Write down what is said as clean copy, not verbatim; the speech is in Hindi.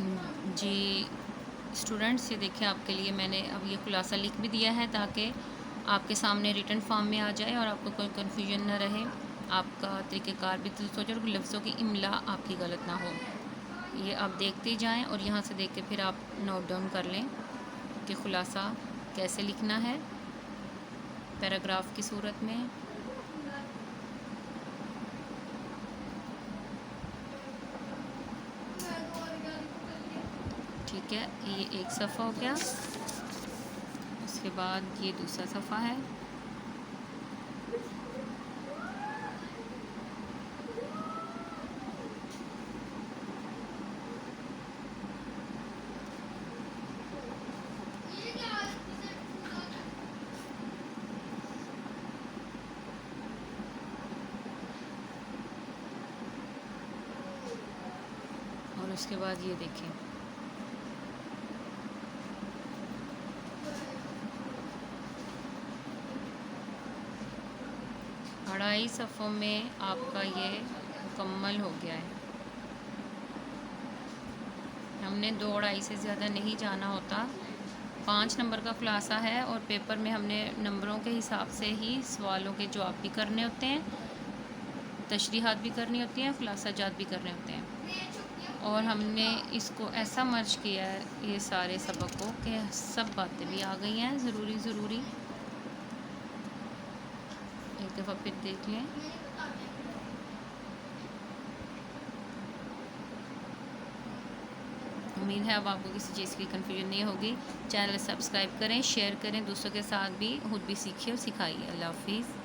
जी स्टूडेंट्स, ये देखिए आपके लिए मैंने अब ये खुलासा लिख भी दिया है ताकि आपके सामने रिटन फॉर्म में आ जाए और आपको कोई कन्फ्यूजन ना रहे, आपका तरीक़ेकार भी दुरुस्त हो जाए और लफ्ज़ों की इमला आपकी गलत ना हो। ये आप देखते ही जाएँ और यहाँ से देख के फिर आप नोट डाउन कर लें कि खुलासा कैसे लिखना है पैराग्राफ की सूरत में। ठीक है, ये एक सफ़ा हो गया। उसके बाद ये दूसरा सफ़ा है। और उसके बाद ये देखें, अढ़ाई सफ़ों में आपका ये मुकम्मल हो गया है। हमने 2 अढ़ाई से ज़्यादा नहीं जाना होता। 5 नंबर का खुलासा है और पेपर में हमने नंबरों के हिसाब से ही सवालों के जवाब भी करने होते हैं, तशरीहात भी करनी होती हैं, खुलासा जात भी करने होते हैं। और हमने इसको ऐसा मर्ज किया है ये सारे सबक को कि सब बातें भी आ गई हैं ज़रूरी। एक दफ़ा फिर देख लें। उम्मीद है अब आपको किसी चीज़ की कन्फ्यूजन नहीं होगी। चैनल सब्सक्राइब करें, शेयर करें, दूसरों के साथ भी खुद भी सीखिए और सिखाइए। अल्लाह हाफिज़।